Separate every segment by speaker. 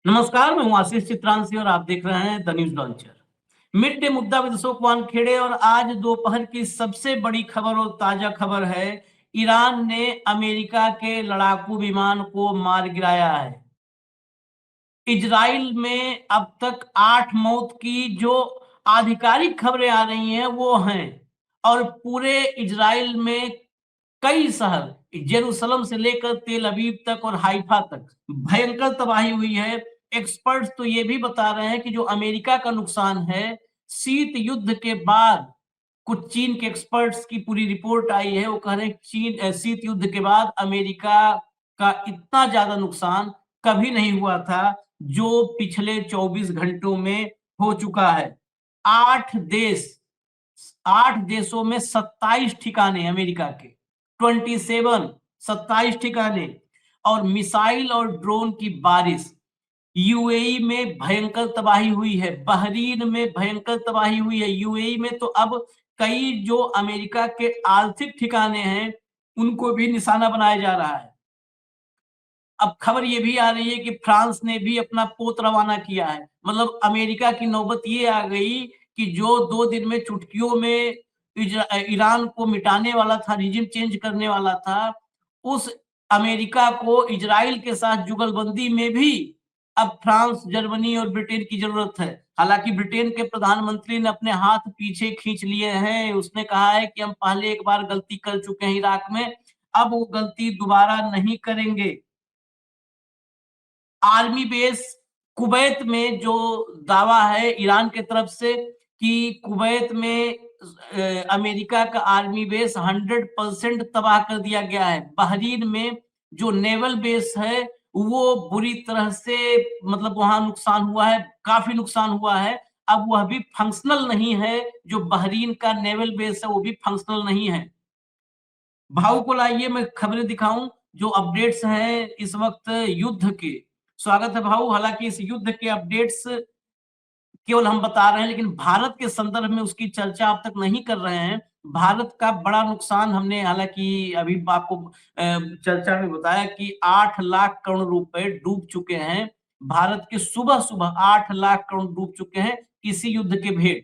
Speaker 1: नमस्कार, मैं हूं आशीष चित्रांशी और आप देख रहे हैं the news launcher. Mid day मुद्दा विद अशोक वानखेड़े। और आज दोपहर की सबसे बड़ी खबर और ताजा खबर है, ईरान ने अमेरिका के लड़ाकू विमान को मार गिराया है। इजराइल में अब तक 8 मौत की जो आधिकारिक खबरें आ रही हैं वो हैं। और पूरे इजराइल में कई शहर, जेरूसलम से लेकर तेल अवीव तक और हाइफा तक भयंकर तबाही हुई है। एक्सपर्ट्स तो ये भी बता रहे हैं कि जो अमेरिका का नुकसान है, शीत युद्ध के बाद, कुछ चीन के एक्सपर्ट्स की पूरी रिपोर्ट आई है, वो कह रहे हैं शीत युद्ध के बाद अमेरिका का इतना ज्यादा नुकसान कभी नहीं हुआ था जो पिछले 24 घंटों में हो चुका है। 8 देश, 8 देशों में 27 ठिकाने अमेरिका के, 27, 27 ठिकाने, और मिसाइल और ड्रोन की बारिश। यूएई में भयंकर तबाही हुई है, बहरीन में भयंकर तबाही हुई है। यूएई में तो अब कई जो अमेरिका के आर्थिक ठिकाने हैं उनको भी निशाना बनाया जा रहा है। अब खबर ये भी आ रही है कि फ्रांस ने भी अपना पोत रवाना किया है। मतलब अमेरिका की नौबत ये आ गई कि जो 2 दिन में चुटकियों में ईरान को मिटाने वाला था, रिजिम चेंज करने वाला था, उस अमेरिका को इजराइल के साथ जुगलबंदी में भी अब फ्रांस, जर्मनी और ब्रिटेन की जरूरत है। हालांकि ब्रिटेन के प्रधानमंत्री ने अपने हाथ पीछे खींच लिए हैं। उसने कहा है कि हम पहले एक बार गलती कर चुके हैं इराक में, अब वो गलती दोबारा नहीं करेंगे। आर्मी बेस कुवैत में जो दावा है ईरान की तरफ से कि कुवैत में अमेरिका का आर्मी बेस 100% तबाह कर दिया गया है। बहरीन में जो नेवल बेस है वो बुरी तरह से, मतलब वहां नुकसान हुआ है, काफी नुकसान हुआ है। अब वह भी फंक्शनल नहीं है, जो बहरीन का नेवल बेस है वो भी फंक्शनल नहीं है। भाव को लाइए मैं खबरें दिखाऊं जो अपडेट्स हैं इस वक्त युद्ध के। स्वागत है भाऊ। हालांकि इस युद्ध के अपडेट्स केवल हम बता रहे हैं, लेकिन भारत के संदर्भ में उसकी चर्चा अब तक नहीं कर रहे हैं। भारत का बड़ा नुकसान हमने हालांकि अभी आपको चर्चा में बताया कि 8 लाख करोड़ रुपए डूब चुके हैं। भारत के सुबह सुबह 8 लाख करोड़ डूब चुके हैं इसी युद्ध के भेंट,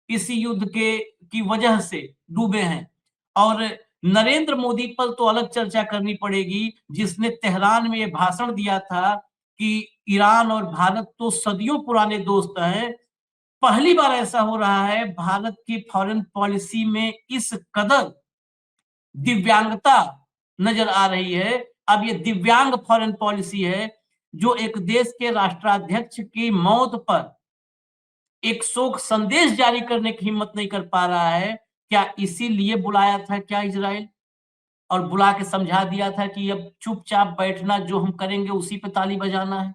Speaker 1: इसी युद्ध के की वजह से डूबे हैं। और नरेंद्र मोदी पर तो अलग चर्चा करनी पड़ेगी, जिसने तेहरान में यह भाषण दिया था कि ईरान और भारत तो सदियों पुराने दोस्त हैं। पहली बार ऐसा हो रहा है भारत की फॉरेन पॉलिसी में इस कदर दिव्यांगता नजर आ रही है। अब ये दिव्यांग फॉरेन पॉलिसी है, जो एक देश के राष्ट्राध्यक्ष की मौत पर एक शोक संदेश जारी करने की हिम्मत नहीं कर पा रहा है। क्या इसीलिए बुलाया था क्या इजराइल, और बुला के समझा दिया था कि अब चुपचाप बैठना, जो हम करेंगे उसी पे ताली बजाना है।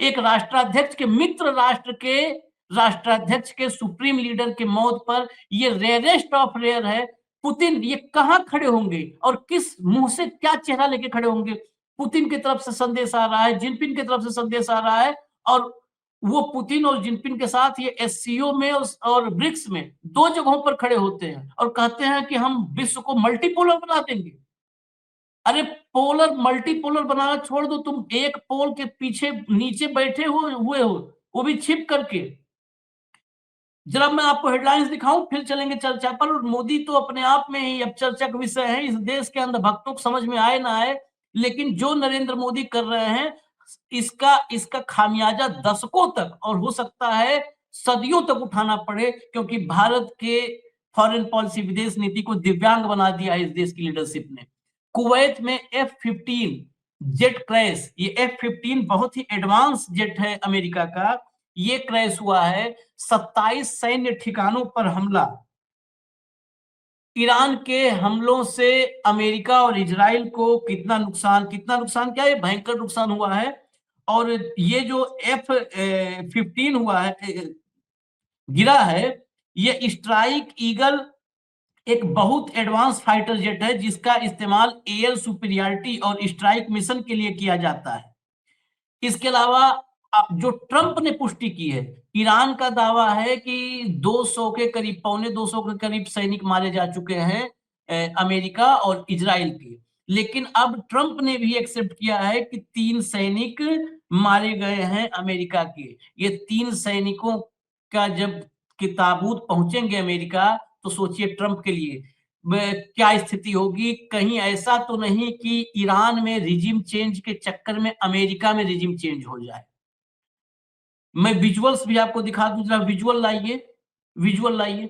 Speaker 1: एक राष्ट्राध्यक्ष के, मित्र राष्ट्र के राष्ट्राध्यक्ष के, सुप्रीम लीडर के मौत पर ये रेयरेस्ट ऑफ रेयर है। पुतिन ये कहां खड़े होंगे और किस मुंह से क्या चेहरा लेके खड़े होंगे? पुतिन की तरफ से संदेश आ रहा है, जिनपिंग की तरफ से संदेश आ रहा है, और वो पुतिन और जिनपिंग के साथ ये एससीओ में और ब्रिक्स में 2 जगहों पर खड़े होते हैं और कहते हैं कि हम विश्व को मल्टीपोलर बना देंगे। अरे पोलर मल्टीपोलर बनाना छोड़ दो, तुम एक पोल के पीछे नीचे बैठे हुए हो, वो भी छिप करके। जरा मैं आपको हेडलाइंस दिखाऊं फिर चलेंगे चर्चा पर। और मोदी तो अपने आप में ही अब चर्चा का विषय है, इस देश के अंधभक्तों को समझ में आए ना आए, लेकिन जो नरेंद्र मोदी कर रहे हैं इसका इसका खामियाजा दशकों तक और हो सकता है सदियों तक उठाना पड़े, क्योंकि भारत के फॉरेन पॉलिसी, विदेश नीति को दिव्यांग बना दिया है इस देश की लीडरशिप ने। कुवैत में F-15 जेट क्रैश, ये F-15 बहुत ही एडवांस जेट है अमेरिका का, ये क्रैश हुआ है। 27 सैन्य ठिकानों पर हमला। ईरान के हमलों से अमेरिका और इजराइल को कितना नुकसान, क्या ये भयंकर नुकसान हुआ है। और ये जो F-15 हुआ है, गिरा है, ये स्ट्राइक ईगल एक बहुत एडवांस फाइटर जेट है जिसका इस्तेमाल एयर सुपीरियरिटी और स्ट्राइक मिशन के लिए किया जाता है। इसके अलावा जो ट्रंप ने पुष्टि की है, ईरान का दावा है कि 200 के करीब, पौने 200 के करीब सैनिक मारे जा चुके हैं अमेरिका और इजराइल के। लेकिन अब ट्रंप ने भी एक्सेप्ट किया है कि 3 सैनिक मारे गए हैं अमेरिका के। ये 3 सैनिकों का जब के ताबूत पहुँचेंगे अमेरिका, तो सोचिए ट्रंप के लिए क्या स्थिति होगी? कहीं ऐसा तो नहीं कि ईरान में रिजिम चेंज के चक्कर में अमेरिका में रिजिम चेंज हो जाए। मैं विजुअल्स भी आपको दिखा दूँ, ज़रा विजुअल लाइए,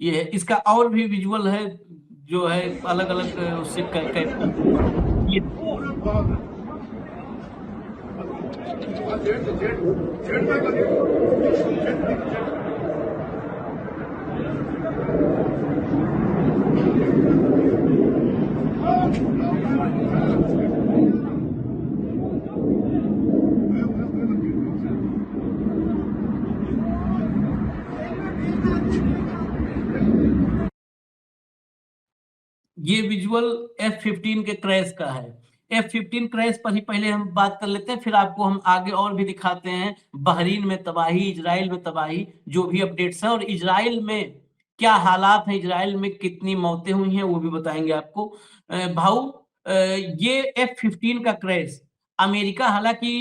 Speaker 1: ये है, इसका और भी विजुअल है, जो है अलग-अलग उससे क ये ये विजुअल F-15 के क्रैश का है। F-15 क्रैश पर ही पहले हम बात कर लेते हैं, फिर आपको हम आगे और भी दिखाते हैं। बहरीन में तबाही, इजराइल में तबाही, जो भी अपडेट्स हैं, और इजराइल में क्या हालात हैं, इजराइल में कितनी मौतें हुई हैं, वो भी बताएंगे आपको। भाऊ, ये F-15 का क्रैश, अमेरिका हालांकि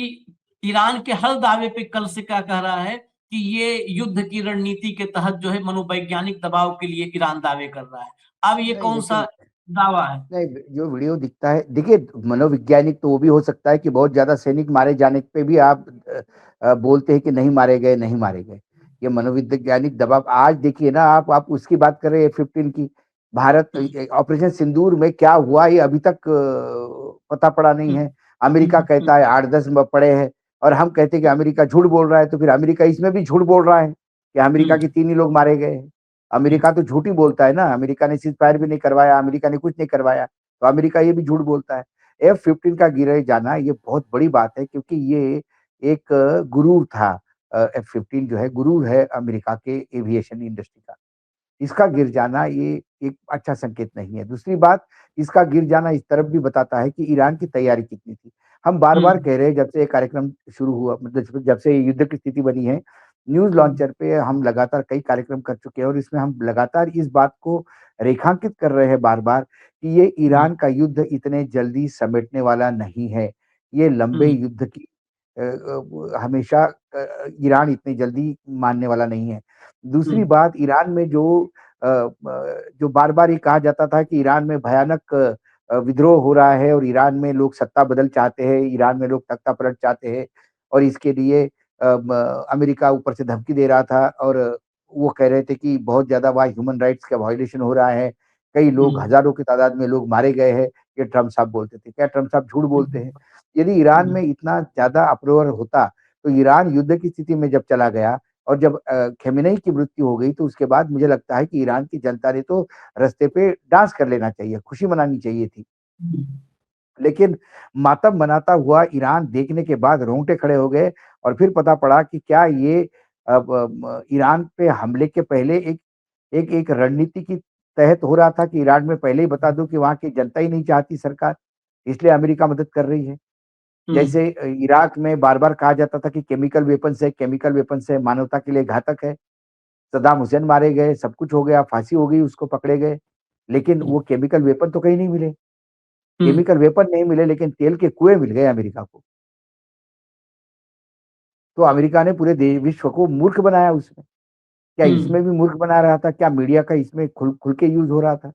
Speaker 1: ईरान के हर दावे पे कल से क्या कह रहा है कि ये युद्ध की रणनीति के तहत जो है मनोवैज्ञानिक दबाव के लिए ईरान दावे कर रहा है। अब ये
Speaker 2: नहीं
Speaker 1: कौन सा
Speaker 2: लेकिन
Speaker 1: दावा है?
Speaker 2: नहीं, जो वीडियो दिखता है, देखिए मनोवैज्ञानिक तो वो भी हो सकता है कि बहुत ज्यादा सैनिक मारे जाने पे भी आप बोलते हैं कि नहीं मारे गए, नहीं मारे गए। ये मनोवैज्ञानिक दबाव, आज देखिए ना, आप उसकी बात कर रहे हैं F-15 की। भारत ऑपरेशन सिंदूर में क्या हुआ ये अभी तक पता पड़ा नहीं है। अमेरिका कहता है 8-10 पड़े हैं, और हम कहते हैं कि अमेरिका झूठ बोल रहा है, तो फिर अमेरिका इसमें भी झूठ बोल रहा है कि अमेरिका के 3 ही लोग मारे गए हैं। अमेरिका तो झूठ ही बोलता है ना, अमेरिका ने सीज फायर भी नहीं करवाया, अमेरिका ने कुछ नहीं करवाया, तो अमेरिका ये भी झूठ बोलता है। F-15 का गिरे जाना ये बहुत बड़ी बात है, क्योंकि ये एक गुरूर था। F-15 जो है गुरूर है अमेरिका के एविएशन इंडस्ट्री का। इसका गिर जाना ये एक अच्छा संकेत नहीं है। दूसरी बात, इसका गिर जाना इस तरफ भी बताता है कि ईरान की तैयारी कितनी थी। हम बार-बार कह रहे हैं, जब से ये कार्यक्रम शुरू हुआ, मतलब जब से युद्ध की स्थिति बनी है, न्यूज़ लॉन्चर पे हम लगातार कई कार्यक्रम कर चुके हैं, और इसमें हम लगातार इस बात को रेखांकित कर रहे हैं बार-बार कि ये ईरान का युद्ध इतने जल्दी समेटने वाला नहीं है। ये लंबे युद्ध की हमेशा ईरान इतनी जल्दी मानने वाला नहीं है। दूसरी बात, ईरान में जो बार-बार ये कहा जाता था कि ईरान में भयानक विद्रोह हो रहा है, और ईरान में लोग सत्ता बदल चाहते हैं, ईरान में लोग तख्ता पलट चाहते हैं, और इसके लिए अमेरिका ऊपर से धमकी दे रहा था, और वो कह रहे थे कि बहुत ज़्यादा वहाँ ह्यूमन राइट्स का वायलेशन हो रहा है। कई लोग, हज़ारों की तादाद में लोग मारे गए हैं, ये ट्रम्प साहब बोलते थे। क्या ट्रम्प साहब झूठ बोलते हैं? यदि ईरान में इतना ज़्यादा अप्रोवर होता, तो ईरान युद्ध की स्थिति में जब चला गया, और जब खमेनेई की मृत्यु हो गई, तो उसके बाद मुझे लगता है कि ईरान की जनता ने तो रास्ते पे डांस कर लेना चाहिए, खुशी मनानी चाहिए थी। लेकिन मातम मनाता हुआ ईरान देखने के बाद रोंगटे खड़े हो गए, और फिर पता पड़ा कि क्या ये ईरान पे हमले के पहले एक रणनीति की तहत हो रहा था कि ईरान में पहले ही बता दूं कि वहाँ की जनता ही नहीं चाहती सरकार, इसलिए अमेरिका मदद कर रही है। जैसे इराक में बार-बार कहा जाता था कि केमिकल वेपन्स है, मानवता के लिए घातक है। सद्दाम हुसैन मारे गए, सब कुछ हो गया, फांसी हो गई, उसको पकड़े गए, लेकिन वो केमिकल वेपन तो कहीं नहीं मिले। केमिकल वेपन नहीं मिले, लेकिन तेल के कुएँ मिल गए अमेरिका को। तो अमेरिका ने पूरे विश्व को मूर्ख बनाया उसमें। क्या इसमें भी मूर्ख बना रहा था? क्या मीडिया का इसमें खुल के यूज़ हो रहा था?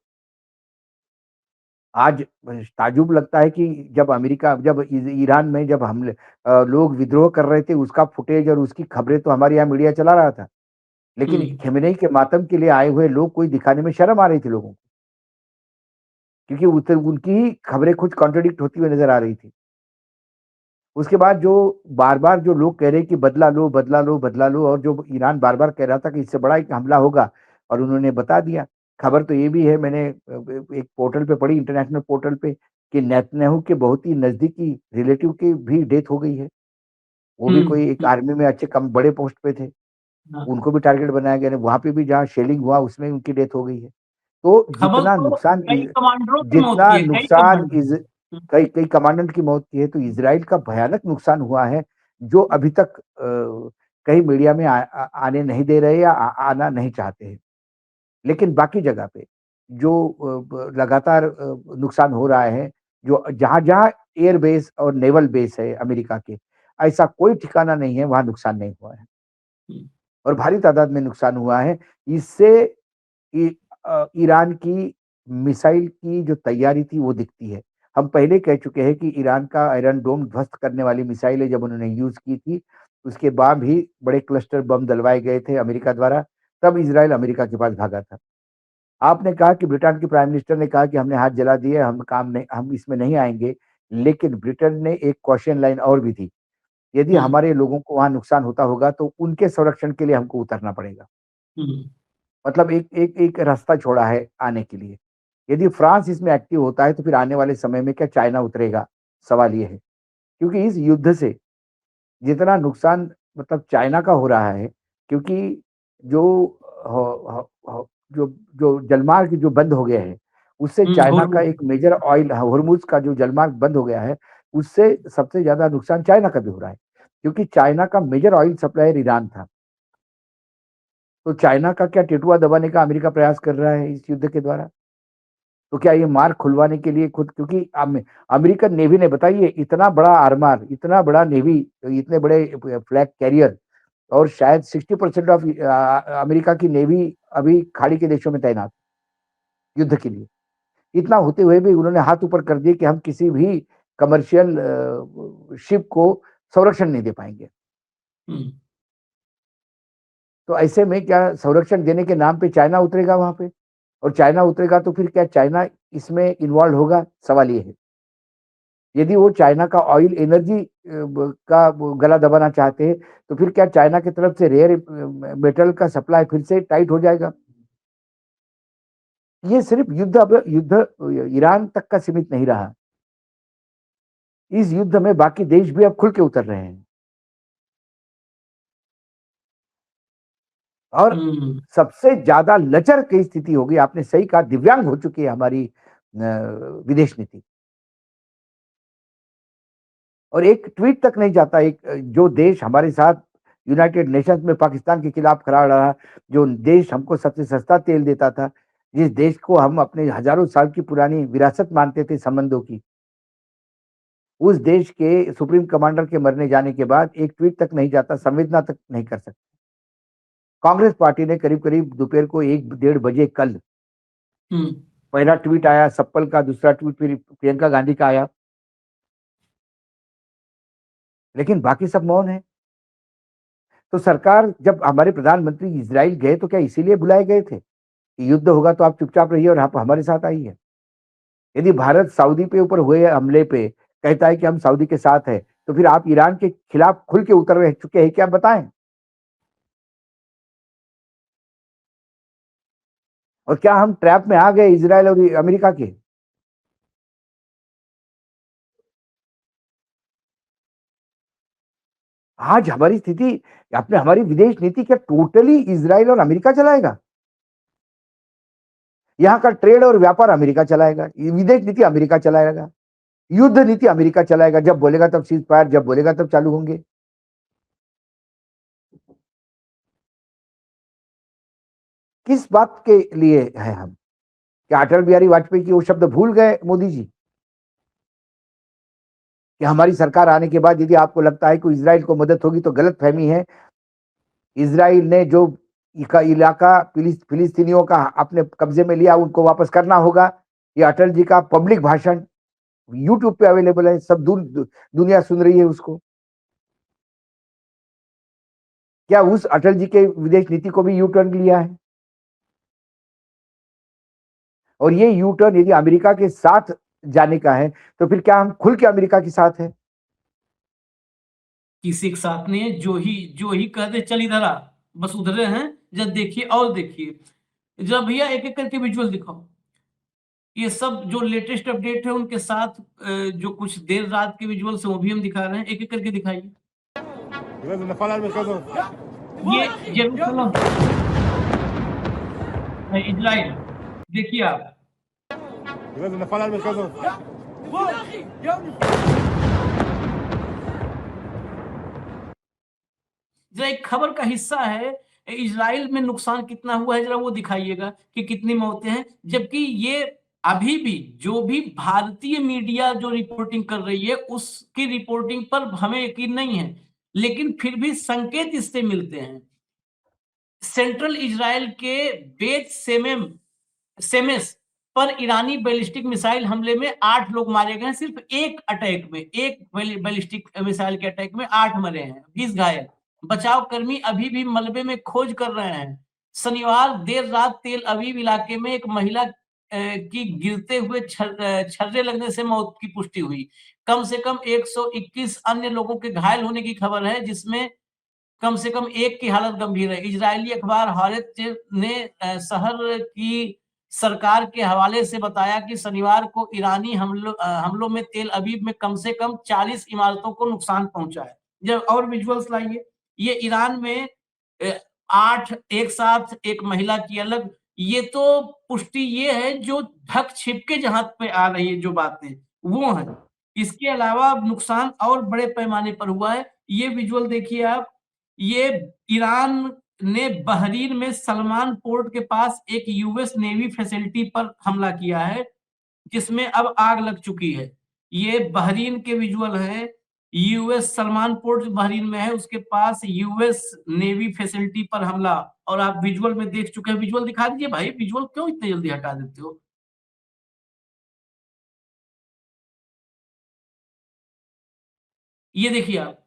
Speaker 2: आज ताज्जुब लगता है कि जब ईरान में जब हमले लोग विद्रोह कर रहे थे, उसका फुटेज और उसकी खबरें तो हमारे यहाँ मीडिया चला रहा था। लेकिन खमेनेई के मातम के लिए आए हुए लोग कोई दिखाने में शर्म आ रही थी लोगों को। क्योंकि उनकी ही खबरें खुद कॉन्ट्रडिक्ट होती हुई नज़र आ रही थी। उसके बाद जो बार-बार जो लोग कह रहे हैं कि बदला लो, बदला लो, बदला लो, और जो ईरान बार-बार कह रहा था कि इससे बड़ा एक हमला होगा, और उन्होंने बता दिया। खबर तो ये भी है, मैंने एक पोर्टल पे पढ़ी, इंटरनेशनल पोर्टल पे, कि नेतन्याहू के बहुत ही नज़दीकी रिलेटिव की भी डेथ हो गई है। वो भी कोई एक आर्मी में अच्छे कम बड़े पोस्ट पे थे। उनको भी टारगेट बनाया गया है। वहाँ पे भी जहाँ शेलिंग हुआ, उसमें उनकी डेथ हो गई है। तो
Speaker 1: खबर तो कई कमांडरों की मौत की
Speaker 2: जितना
Speaker 1: है, कई
Speaker 2: नुकसान
Speaker 1: कमांडर।
Speaker 2: कई कई कमांडेंट की मौत की है, तो इज़राइल का भयानक नुकसान हुआ है, जो अभी तक कहीं मीडिया में आने नहीं दे रहे या आना नहीं चाहते हैं। लेकिन बाकी जगह पे जो लगातार नुकसान हो रहा है, जो जहाँ-जहाँ एयर बेस और नेवल बेस है अमेरिका के, ऐसा कोई ठिकाना नहीं है, वहाँ नुकसान नहीं हुआ है
Speaker 1: हम्म,
Speaker 2: और भारी तादाद में नुकसान हुआ है। इससे ईरान की मिसाइल की जो तैयारी थी वो दिखती है। हम पहले कह चुके हैं कि ईरान का आयरन डोम ध्वस्त करने वाली मिसाइलें जब उन्होंने यूज़ की थी, उसके बाद भी बड़े क्लस्टर बम डलवाए गए थे अमेरिका द्वारा, तब इज़राइल अमेरिका के पास भागा था। आपने कहा कि ब्रिटेन के प्राइम मिनिस्टर ने कहा कि हमने हाथ जला दिए, हम इसमें नहीं आएँगे, लेकिन ब्रिटेन ने एक कॉशन लाइन और भी दी, यदि
Speaker 1: हम्म,
Speaker 2: हमारे लोगों को वहाँ नुकसान होता होगा तो उनके संरक्षण के लिए हमको उतरना पड़ेगा।
Speaker 1: हम्म,
Speaker 2: मतलब एक रास्ता छोड़ा है आने के लिए। यदि फ्रांस इसमें एक्टिव होता है तो फिर आने वाले समय में क्या चाइना उतरेगा? सवाल ये है। क्योंकि इस युद्ध से जितना नुकसान मतलब चाइना का हो रहा है, क्योंकि जो ह ह ह जो जो जलमार्ग जो बंद हो गए हैं, उससे चाइना का
Speaker 1: हुर्मुज,
Speaker 2: एक मेजर ऑयल होर्मुज़ का जो जलमार्ग बंद हो गया है, उससे सबसे ज़्यादा नुकसान चाइना का भी हो रहा है। क्योंकि चाइना का मेजर ऑयल सप्लायर ईरान था। तो चाइना का क्या टेटुआ दबाने का अमेरिका प्रयास कर रहा है इस युद्ध के द्वारा? तो क्या ये मार्ग खुलवाने के लिए खुद क्योंकि अमेरिकन नेवी ने बताइए इतना बड़ा आर्मर, इतना बड़ा नेवी, इतने बड़े फ्लैग कैरियर और शायद 60% ऑफ अमेरिका की नेवी अभी खाड़ी के देशों में तैनात युद्ध के लिए। इतना होते हुए भी उन्होंने हाथ ऊपर कर दिए कि हम किसी भी कमर्शियल शिप को संरक्षण नहीं दे पाएँगे।
Speaker 1: हम्म,
Speaker 2: तो ऐसे में क्या संरक्षण देने के नाम पे चाइना उतरेगा वहाँ पे? और चाइना उतरेगा तो फिर क्या चाइना इसमें इन्वॉल्व होगा? सवाल ये है। यदि वो चाइना का ऑयल एनर्जी का वो गला दबाना चाहते हैं, तो फिर क्या चाइना की तरफ से रेयर मेटल का सप्लाई फिर से टाइट हो जाएगा? ये सिर्फ युद्ध ईरान तक का सीमित नहीं रहा। इस युद्ध में बाकी देश भी अब खुल के उतर रहे हैं। और
Speaker 1: हम्म,
Speaker 2: सबसे ज़्यादा लचर की स्थिति होगी, आपने सही कहा, दिव्यांग हो चुकी है हमारी विदेश नीति। और एक ट्वीट तक नहीं जाता एक जो देश हमारे साथ यूनाइटेड नेशंस में पाकिस्तान के खिलाफ खड़ा रहा, जो देश हमको सबसे सस्ता तेल देता था, जिस देश को हम अपने हजारों साल की पुरानी विरासत मानते थे संबंधों की, उस देश के सुप्रीम कमांडर के मरने जाने के बाद एक ट्वीट तक नहीं जाता, संवेदना तक नहीं कर सकते। कांग्रेस पार्टी ने करीब-करीब दोपहर को 1 डेढ़ बजे कल
Speaker 1: हम्म,
Speaker 2: पहला ट्वीट आया सप्पल का, दूसरा ट्वीट फिर प्रियंका गांधी का आया। लेकिन बाकी सब मौन है। तो सरकार जब हमारे प्रधानमंत्री इज़राइल गए तो क्या इसीलिए बुलाए गए थे? कि युद्ध होगा तो आप चुपचाप रहिए और आप हमारे साथ आइए। यदि भारत सऊदी पे ऊपर हुए हमले पे कहता है कि हम सऊदी के साथ हैं, तो फिर आप ईरान के खिलाफ खुल के उतर रह चुके हैं क्या बताएँ? और क्या हम ट्रैप में आ गए इज़राइल और अमेरिका के? आज हमारी स्थिति आपने हमारी विदेश नीति क्या टोटली इज़राइल और अमेरिका चलाएगा? यहाँ का ट्रेड और व्यापार अमेरिका चलाएगा, विदेश नीति अमेरिका चलाएगा, युद्ध नीति अमेरिका चलाएगा, जब बोलेगा तब सीज़ फायर, जब बोलेगा तब चालू होंगे। किस बात के लिए हैं हम? क्या अटल बिहारी वाजपेयी की वो शब्द भूल गए मोदी जी? कि हमारी सरकार आने के बाद यदि आपको लगता है कि इज़राइल को मदद होगी तो गलतफ़हमी है। इज़राइल ने जो इलाका फिलिस्तीनियों का अपने कब्जे में लिया उनको वापस करना होगा। ये अटल जी का पब्लिक भाषण यूट्यूब पे अवेलेबल है, सब दुनिया सुन रही है उसको। क्या उस अटल जी के विदेश नीति को भी यू टर्न लिया है? और ये यू टर्न यदि अमेरिका के साथ जाने का है, तो फिर क्या हम खुल के अमेरिका के साथ हैं?
Speaker 1: किसी के साथ नहीं है, जो ही कह दे चल इधर आ, बस उधरे हैं। जब देखिए और देखिए, जब भैया एक एक करके विजुअल दिखाओ। ये सब जो लेटेस्ट अपडेट है उनके साथ जो कुछ देर रात के विजुअल्स है वो भी हम दिखा रहे हैं, एक एक करके दिखाइए। ये जेरूसलम है, इजराइल, देखिए आप। जरा एक खबर का हिस्सा है, इजराइल में नुकसान कितना हुआ है, जरा वो दिखाइएगा कि कितनी मौतें हैं। जबकि ये अभी भी जो भी भारतीय मीडिया जो रिपोर्टिंग कर रही है, उसकी रिपोर्टिंग पर हमें यकीन नहीं है, लेकिन फिर भी संकेत इससे मिलते हैं। सेंट्रल इजराइल के बेत सेमेस पर ईरानी बैलिस्टिक मिसाइल हमले में 8 लोग मारे गए हैं। सिर्फ एक अटैक में, एक बैलिस्टिक मिसाइल के अटैक में 8 मरे हैं, 20 घायल। बचाव कर्मी अभी भी मलबे में खोज कर रहे हैं। शनिवार देर रात तेल अवीव इलाके में एक महिला की गिरते हुए छर्रे लगने से मौत की पुष्टि हुई। कम से कम 121 अन्य लोगों के घायल होने की खबर है, जिसमें कम से कम एक की हालत गंभीर है। इजरायली अखबार हारेट्ज ने शहर की सरकार के हवाले से बताया कि शनिवार को ईरानी हमलों में तेल अवीव में कम से कम 40 इमारतों को नुकसान पहुंचा है। जब और विजुअल्स लाइए, ये ईरान में 8 एक साथ एक महिला की अलग, ये तो पुष्टि ये है जो ढक छिप के जहां पे आ रही है जो बातें वो है। इसके अलावा नुकसान और बड़े पैमाने पर हुआ है। ये विजुअल देखिए आप, ये ईरान ने बहरीन में सलमान पोर्ट के पास एक यूएस नेवी फैसिलिटी पर हमला किया है, जिसमें अब आग लग चुकी है। ये बहरीन के विजुअल है। यूएस सलमान पोर्ट बहरीन में है, उसके पास यूएस नेवी फैसिलिटी पर हमला, और आप विजुअल में देख चुके हैं। विजुअल दिखा दीजिए भाई, विजुअल क्यों इतनी जल्दी हटा देते हो? ये देखिए आप,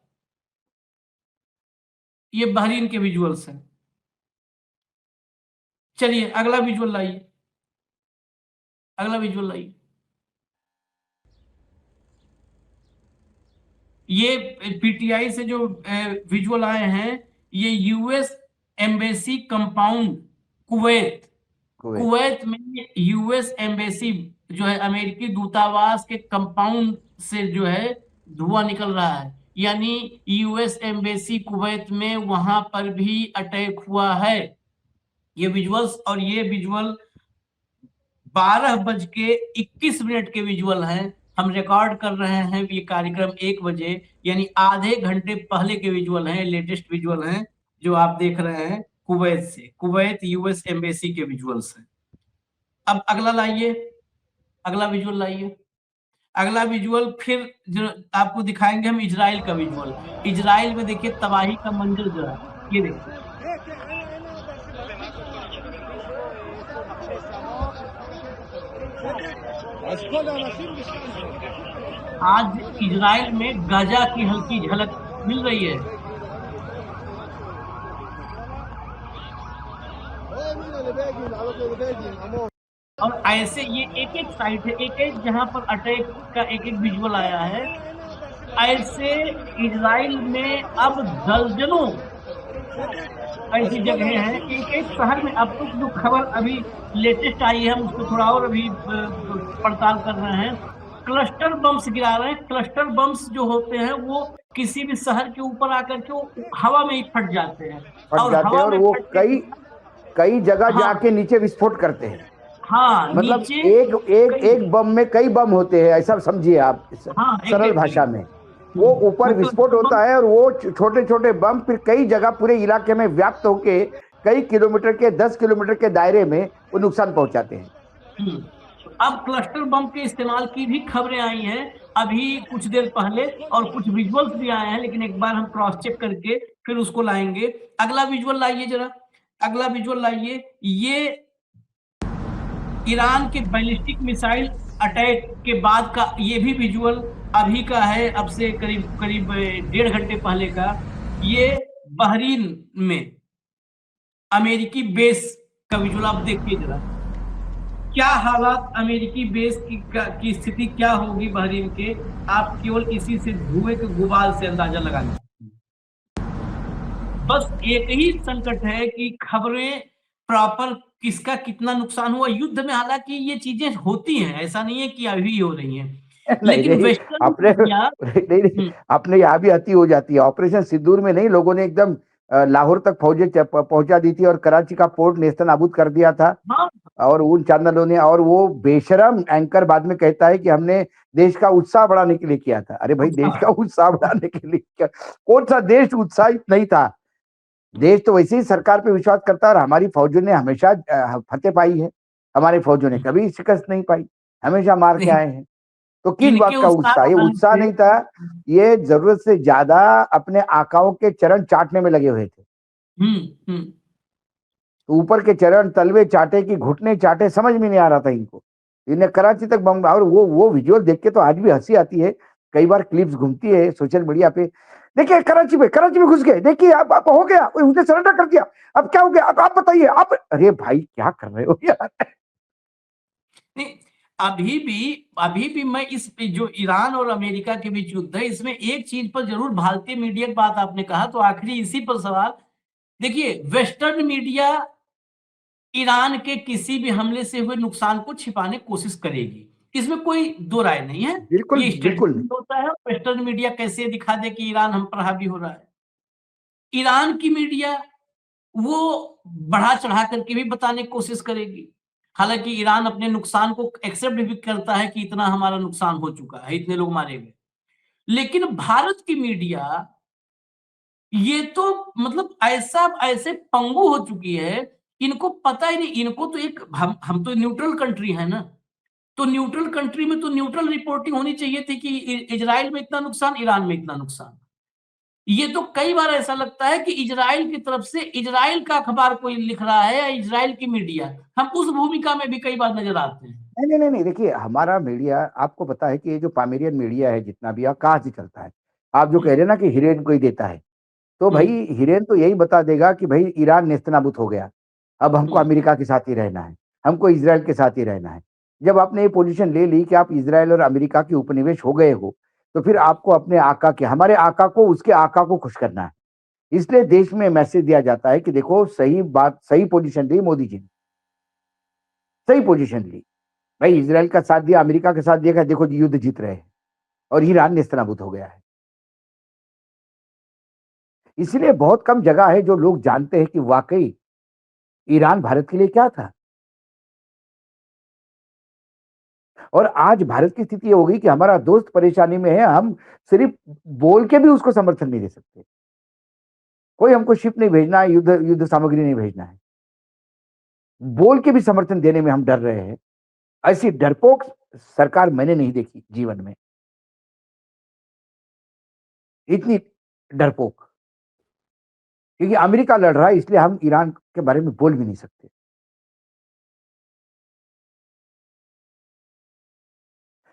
Speaker 1: ये बहरीन के विजुअल्स हैं। चलिए अगला विजुअल लाइए, अगला विजुअल लाइए। ये पीटीआई से जो विजुअल आए हैं, ये यूएस एम्बेसी कंपाउंड कुवैत में यूएस एम्बेसी जो है, अमेरिकी दूतावास के कंपाउंड से जो है धुआं निकल रहा है। यानी यूएस एम्बेसी कुवैत में वहां पर भी अटैक हुआ है। ये विजुअल्स, और ये विजुअल 12:21 के विजुअल हैं। हम रिकॉर्ड कर रहे हैं ये कार्यक्रम 1 बजे, यानी आधे घंटे पहले के विजुअल हैं, लेटेस्ट विजुअल हैं जो आप देख रहे हैं कुवैत से। कुवैत यूएस एम्बेसी के विजुअल्स हैं। अब अगला लाइए, अगला विजुअल लाइए। अगला विजुअल फिर जो आपको दिखाएंगे हम, इजराइल का विजुअल। इजराइल में देखिए तबाही का मंजर जो है, ये देखिए। आज इजराइल में गाजा की हल्की झलक मिल रही है। और ऐसे ये एक एक साइट है, एक एक जहां पर अटैक का एक एक विजुअल आया है। ऐसे इजराइल में अब दर्जनों ऐसी जगह हैं, एक एक शहर में। अब तक जो खबर अभी लेटेस्ट आई है, हम उसको थोड़ा और अभी पड़ताल कर रहे हैं। क्लस्टर बम्स गिरा रहे हैं। क्लस्टर बम्स जो होते हैं वो किसी भी शहर के ऊपर आकर के वो हवा में ही फट जाते हैं,
Speaker 2: और वो कई जगह
Speaker 1: हाँ,
Speaker 2: जाके नीचे विस्फोट करते हैं।
Speaker 1: हाँ,
Speaker 2: मतलब
Speaker 1: नीचे
Speaker 2: एक बम में कई बम होते हैं, ऐसा समझिए आप,
Speaker 1: हाँ,
Speaker 2: सरल भाषा में। वो ऊपर विस्फोट होता है और वो छोटे छोटे बम फिर कई जगह पूरे इलाके में व्याप्त होके कई किलोमीटर के 10 किलोमीटर के दायरे में वो नुकसान पहुंचाते हैं।
Speaker 1: अब क्लस्टर बम के इस्तेमाल की भी खबरें आई हैं अभी कुछ देर पहले, और कुछ विजुअल्स भी आए हैं, लेकिन एक बार हम क्रॉस चेक करके फिर उसको लाएंगे। अगला विजुअल लाइए जरा, अगला विजुअल लाइए। ये ईरान के बैलिस्टिक मिसाइल अटैक के बाद का ये भी विजुअल अभी का है, अब से करीब 1.5 घंटे पहले का। ये बहरीन में अमेरिकी बेस का विजुअल आप देखिए जरा। क्या हालात अमेरिकी बेस की स्थिति क्या होगी बहरीन के, आप केवल इसी से धुएं के गुबार से अंदाजा लगा लें। बस एक ही संकट है कि खबरें प्रॉपर किसका कितना नुकसान हुआ। युद्ध में हालांकि ये चीजें होती हैं, ऐसा नहीं है कि अभी हो रही हैं, लेकिन वेस्टर्न
Speaker 2: अपने यहाँ भी अति हो जाती है। ऑपरेशन सिंदूर में नहीं, लोगों ने एकदम लाहौर तक फौजें पहुंचा दी थी और कराची का पोर्ट नेस्त नाबूद कर दिया था।
Speaker 1: हाँ।
Speaker 2: और उन चैनलों ने, और वो बेशरम एंकर बाद में कहता है कि हमने देश का उत्साह बढ़ाने के लिए किया था। अरे भाई, देश का उत्साह बढ़ाने के लिए क्या? कौन सा देश उत्साहित नहीं था? देश तो वैसे ही सरकार पे विश्वास करता है, और हमारी फौजों ने हमेशा फतेह पाई है। हमारे फौजों ने कभी शिकस्त नहीं पाई, हमेशा मार के आए हैं। तो किस
Speaker 1: इनके
Speaker 2: बात का उत्साह? ये
Speaker 1: उत्साह
Speaker 2: उत्साह नहीं था, ये जरूरत से ज्यादा अपने आकाओं के चरण चाटने में लगे हुए थे।
Speaker 1: हम्म।
Speaker 2: तो ऊपर के चरण, तलवे चाटे कि घुटने चाटे, समझ में नहीं आ रहा था इनको। इन्हें कराची तक बम, और वो विजुअल देख के तो आज भी हंसी आती है। कई बार क्लिप्स घूमती है सोशल मीडिया पे, देखिए कराची में घुस गए, देखिए अब हो गया, उनसे सरेंडर कर दिया, अब क्या हो गया, अब आप बताइए आप। अरे भाई क्या कर रहे हो यार?
Speaker 1: नहीं, अभी भी मैं इस पे जो ईरान और अमेरिका के बीच युद्ध है, इसमें एक चीज पर जरूर, भारतीय मीडिया की बात आपने कहा, तो आखिरी इसी पर सवाल। देखिए, वेस्टर्न मीडिया ईरान के किसी भी हमले से हुए नुकसान को छिपाने की कोशिश करेगी, इसमें कोई दो राय नहीं है।
Speaker 2: बिल्कुल
Speaker 1: ये
Speaker 2: बिल्कुल।
Speaker 1: स्टेटमेंट होता है, वेस्टर्न मीडिया कैसे दिखा दे कि ईरान हम पर हावी हो रहा है। ईरान की मीडिया वो बढ़ा चढ़ा करके भी बताने की कोशिश करेगी। हालांकि ईरान अपने नुकसान को एक्सेप्ट भी करता है कि इतना हमारा नुकसान हो चुका है, इतने लोग मारे गए। लेकिन भारत की मीडिया ये तो मतलब ऐसे पंगु हो चुकी है, इनको पता ही नहीं। इनको तो एक, हम तो न्यूट्रल कंट्री है ना, तो न्यूट्रल कंट्री में तो न्यूट्रल रिपोर्टिंग होनी चाहिए थी कि इजराइल में इतना नुकसान, ईरान में इतना नुकसान। ये तो कई बार ऐसा लगता है कि इजराइल की तरफ से इजराइल का अखबार कोई लिख रहा है या इजराइल की मीडिया, हम उस भूमिका में भी कई बार नजर आते हैं।
Speaker 2: नहीं, देखिए हमारा मीडिया, आपको पता है कि ये जो पामेरियन मीडिया है जितना भी, कहाँ से चलता है? आप जो कह रहे हैं ना कि हिरेन कोई देता है, तो भाई
Speaker 1: हम्म,
Speaker 2: हिरेन तो यही बता देगा कि भाई ईरान नेस्तनाबूत हो गया, अब हमको
Speaker 1: हम्म,
Speaker 2: अमेरिका के साथ ही रहना है, हमको इसराइल के साथ ही रहना है। जब आपने ये पोजीशन ले ली कि आप इसराइल और अमेरिका के उपनिवेश हो गए हो, तो फिर आपको अपने आका के, हमारे आका को, उसके आका को खुश करना है। इसलिए देश में मैसेज दिया जाता है कि देखो, सही बात, सही पोजीशन ली मोदी जी ने, सही पोजीशन ली। भाई इसराइल का साथ दिया, अमेरिका का साथ दिया, देखो युद्ध जीत रहे हैं और ईरान नेस्तनाबूत हो गया है। इसलिए बहुत कम जगह है जो लोग जानते हैं कि वाकई ईरान भारत के लिए क्या था। और आज भारत की स्थिति ये हो गई कि हमारा दोस्त परेशानी में है, हम सिर्फ बोल के भी उसको समर्थन नहीं दे सकते। कोई हमको शिप नहीं भेजना है, युद्ध युद्ध सामग्री नहीं भेजना है, बोल के भी समर्थन देने में हम डर रहे हैं। ऐसी डरपोक सरकार मैंने नहीं देखी जीवन में, इतनी डरपोक। क्योंकि अमेरिका लड़ रहा है, इसलिए हम ईरान के बारे में बोल भी नहीं सकते।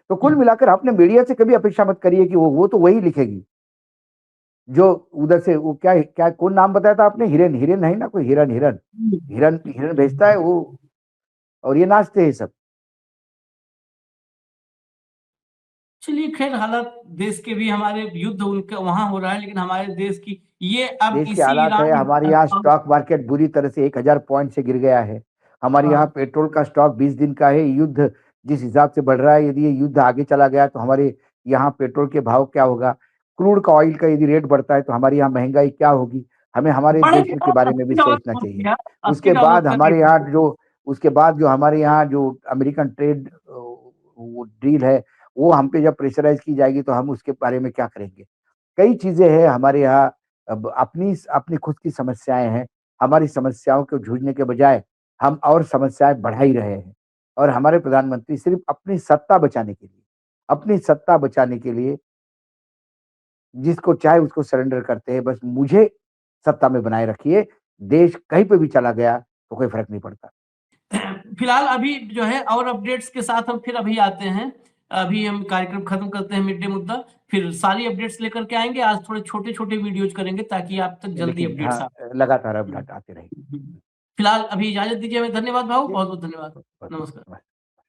Speaker 2: तो कुल मिलाकर आपने मीडिया से कभी अपेक्षा मत करिए कि वो तो वही लिखेगी जो उधर से, वो क्या क्या कौन नाम बताया था आपने? हिरन, हिरन है ना कोई, हिरन हिरन हिरन हिरन भेजता है वो, और ये नाचते हैं सब।
Speaker 1: चलिए, खैर, हालात देश के भी, हमारे युद्ध उनके वहां हो रहा है, लेकिन हमारे देश की ये अब
Speaker 2: देश के
Speaker 1: इसी
Speaker 2: हालात है,
Speaker 1: ईरान,
Speaker 2: हमारे यहाँ स्टॉक मार्केट बुरी तरह से 1000 पॉइंट से गिर गया है। हमारे यहाँ
Speaker 1: हाँ,
Speaker 2: पेट्रोल का स्टॉक 20 दिन का है। युद्ध जिस हिसाब से बढ़ रहा है, यदि ये युद्ध आगे चला गया तो हमारे यहाँ पेट्रोल के भाव क्या होगा? क्रूड का ऑयल का यदि रेट बढ़ता है तो हमारे यहाँ महंगाई क्या होगी? हमें हमारे देश
Speaker 1: बढ़ेगा,
Speaker 2: के बारे में भी
Speaker 1: $80
Speaker 2: सोचना
Speaker 1: पहुंच
Speaker 2: चाहिए।
Speaker 1: गया,
Speaker 2: उसके
Speaker 1: $80
Speaker 2: बाद
Speaker 1: तक।
Speaker 2: हमारे यहाँ जो उसके बाद जो हमारे यहाँ जो अमेरिकन ट्रेड वो डील है, वो हम पे जब प्रेशराइज की जाएगी तो हम उसके बारे में क्या करेंगे? कई चीजें हैं हमारे यहाँ। अब अपनी अपनी खुद की समस्याएं हैं। हमारी समस्याओं को जूझने के बजाय हम और समस्याएं बढ़ा ही रहे हैं। और हमारे प्रधानमंत्री सिर्फ अपनी सत्ता बचाने के लिए जिसको चाहे उसको सरेंडर करते हैं। बस मुझे सत्ता में बनाए रखिए, देश कहीं पे भी चला गया तो कोई फर्क नहीं पड़ता।
Speaker 1: फिलहाल अभी जो है, और अपडेट्स के साथ हम फिर अभी आते हैं। अभी हम कार्यक्रम खत्म करते हैं, मिड डे मुद्दा, फिर सारी अपडेट्स लेकर के आएंगे। आज थोड़े छोटे छोटे वीडियोज करेंगे ताकि आप तक जल्दी
Speaker 2: लेकिन हाँ,
Speaker 1: अपडेट्स आ।
Speaker 2: लगातार अपडेट आते रहेंगे।
Speaker 1: फिलहाल अभी इजाजत दीजिए हमें। धन्यवाद भाऊ, बहुत बहुत धन्यवाद।
Speaker 2: बहुत
Speaker 1: नमस्कार।
Speaker 2: बहुत